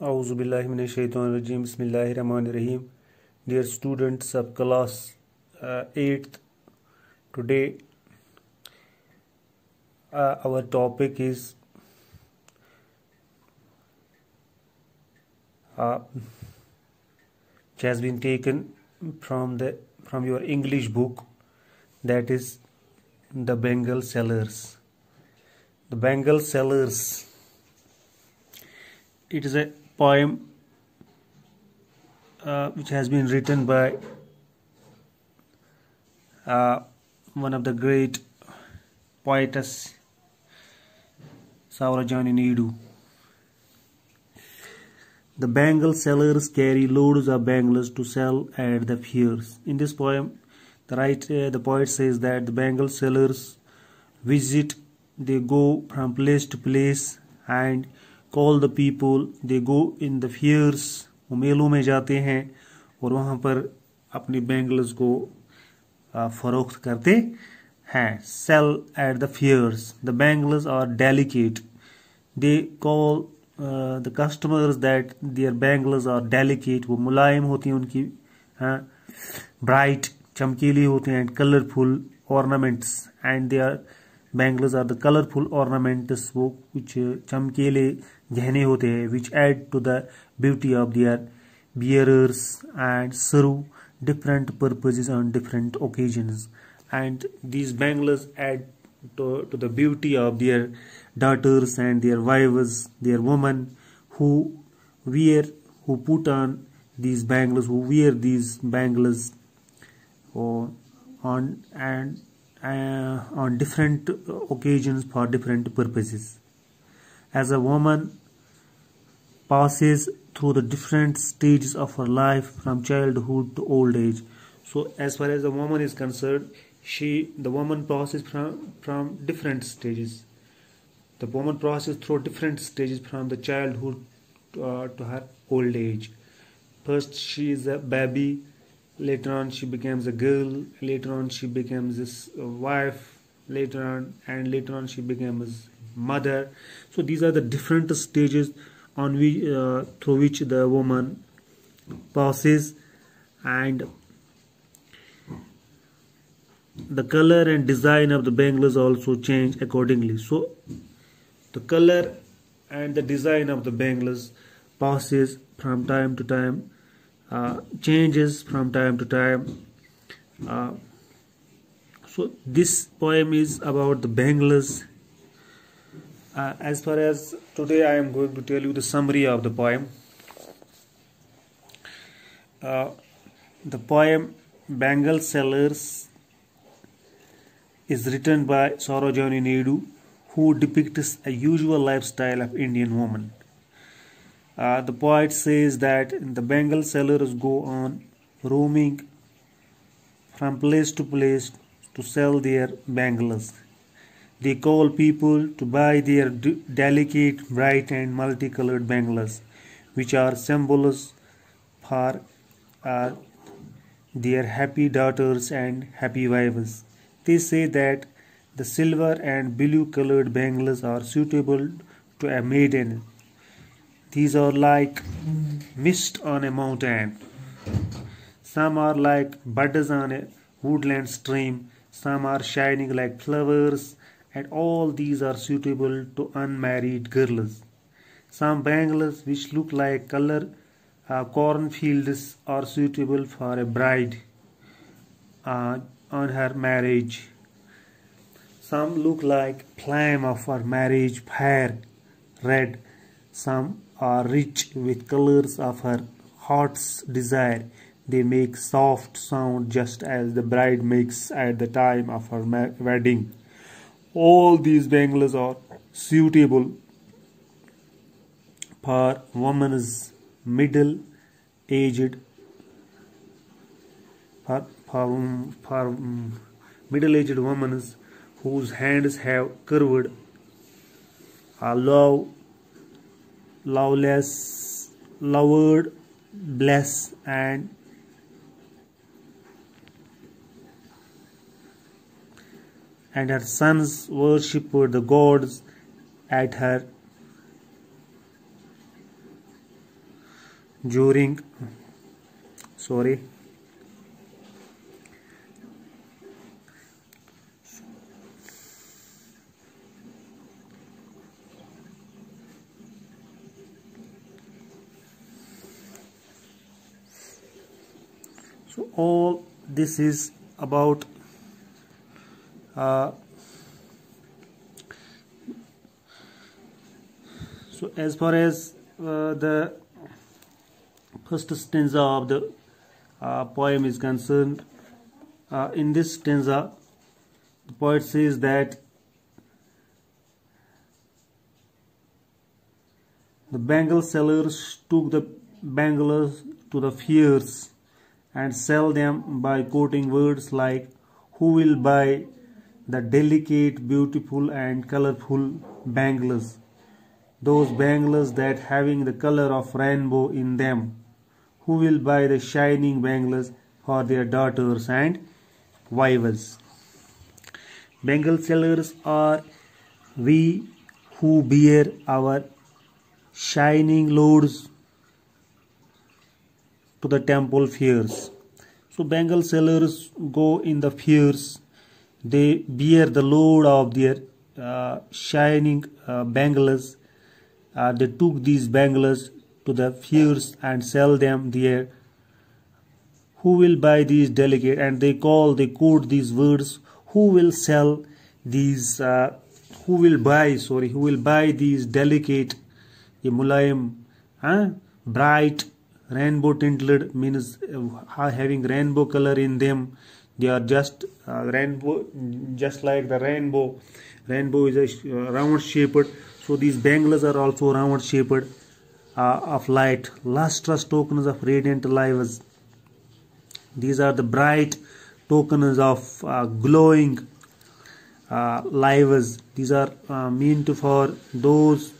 Auzubillahiminash-shaytanir-rajim. Bismillahir-rahmanir-rahim. Dear students of class 8th, today our topic is which has been taken from your English book, that is The Bengal Sellers. The Bengal Sellers. It is a poem which has been written by one of the great poetess, Sarojini Naidu. The bangle sellers carry loads of bangles to sell at the fairs. In this poem, the poet says that the bangle sellers visit, they go from place to place and call the people. They go in the fairs, वो मेलों में जाते हैं और वहाँ पर अपनी bangles को फरोख्त करते हैं. Sell at the fairs. The bangles are delicate. They call the customers that their bangles are delicate. वो मुलायम होती हैं उनकी, bright, चमकीली होती हैं, and colorful ornaments, and their bangles are the colorful ornaments, वो कुछ चमकीले गहने होते हैं, which add to the beauty of their bearers and serve different purposes on different occasions. And these bangles add to the beauty of their daughters and their wives, their women who put on these bangles, who wear these bangles on different occasions for different purposes. As a woman passes through the different stages of her life from childhood to old age. So as far as the woman is concerned, the woman passes from different stages. The woman passes through different stages from the childhood to her old age. First she is a baby, later on she becomes a girl, later on she becomes a wife, later on she becomes mother. So these are the different stages through which the woman passes, and the color and design of the bangles also change accordingly. So the color and the design of the bangles passes from time to time, changes from time to time. So this poem is about the bangles. As far as today, I am going to tell you the summary of the poem. The poem Bangle Sellers is written by Sarojini Naidu, who depicts a usual lifestyle of Indian woman. The poet says that the bangle sellers go on roaming from place to place to sell their bangles. They call people to buy their delicate, bright and multicolored bangles, which are symbols for their happy daughters and happy wives. They say that the silver and blue colored bangles are suitable to a maiden. These are like mist on a mountain. Some are like buds on a woodland stream. Some are shining like flowers, and all these are suitable to unmarried girls. Some bangles which look like cornfields are suitable for a bride on her marriage. Some look like flame of her marriage fire, red. Some are rich with colors of her heart's desire. They make soft sound just as the bride makes at the time of her wedding. All these bangles are suitable for women's middle-aged middle-aged women whose hands have curved, lowered, bless, and her sons worshipped the gods at her during sorry so all this is about so as far as the first stanza of the poem is concerned, in this stanza the poet says that the bangle sellers took the bangles to the fairs and sell them by quoting words like, "Who will buy the delicate, beautiful and colorful bangles? Those bangles that having the color of rainbow in them. Who will buy the shining bangles for their daughters and wives?" Bangle sellers are we who bear our shining loads to the temple fairs. So bangle sellers go in the fairs. They bear the load of their shining bangles. They took these bangles to the fairs and sell them there. Who will buy these delicate, and they quote these words, who will sell these who will buy these delicate, ये मुलायम, bright rainbow tinted, means having rainbow color in them. They are just rainbow, just like the rainbow. Rainbow is a round shaped, so these bangles are also round shaped, of light, lustrous tokens of radiant lives. These are the bright tokens of glowing lives. These are meant for those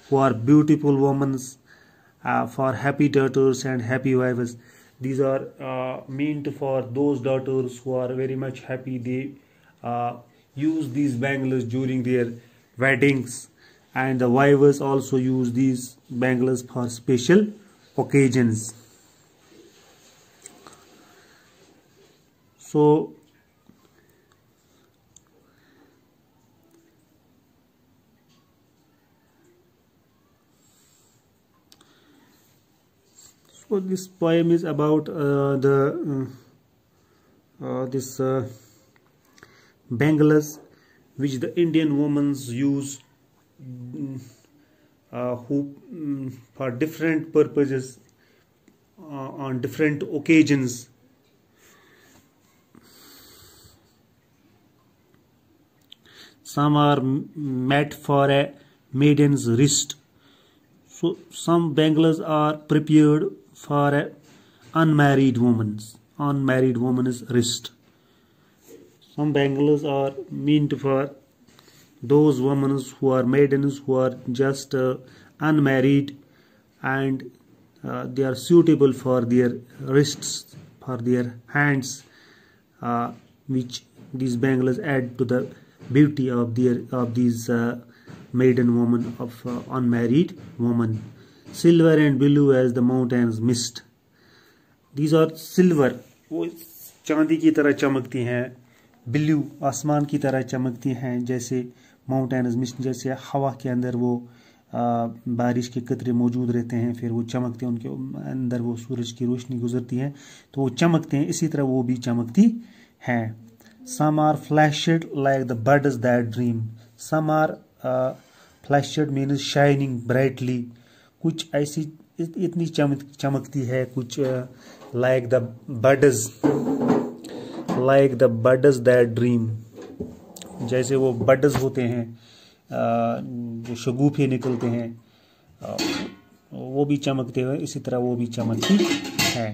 who are beautiful women, for happy daughters and happy wives. These are meant for those daughters who are very much happy. They use these bangles during their weddings, and the wives also use these bangles for special occasions. So this poem is about this bangles which the Indian women use for different purposes on different occasions. Some are made for a maiden's wrist. So some bangles are prepared for a unmarried woman's wrist. Some bangles are meant for those women who are maidens, who are just unmarried, and they are suitable for their wrists, for their hands, which these bangles add to the beauty of these maiden woman, of unmarried woman. Silver and blue as the mountains mist. These are silver, वो चांदी की तरह चमकती हैं. Blue आसमान की तरह चमकती हैं, जैसे माउंटेन्स मिस्ट, जैसे हवा के अंदर वो बारिश के कतरे मौजूद रहते हैं, फिर वो चमकते हैं, उनके अंदर वो सूरज की रोशनी गुजरती है तो वो चमकते हैं, इसी तरह वो भी चमकती हैं. Some are flashed like the buds that dream. Some are flashed means shining brightly. कुछ ऐसी इतनी चमकती है, कुछ like the buds that dream. जैसे वो buds होते हैं जो शगुफे निकलते हैं, वो भी चमकते हैं, इसी तरह वो भी चमकती है.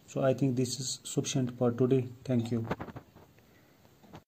So I think this is sufficient for today. Thank you.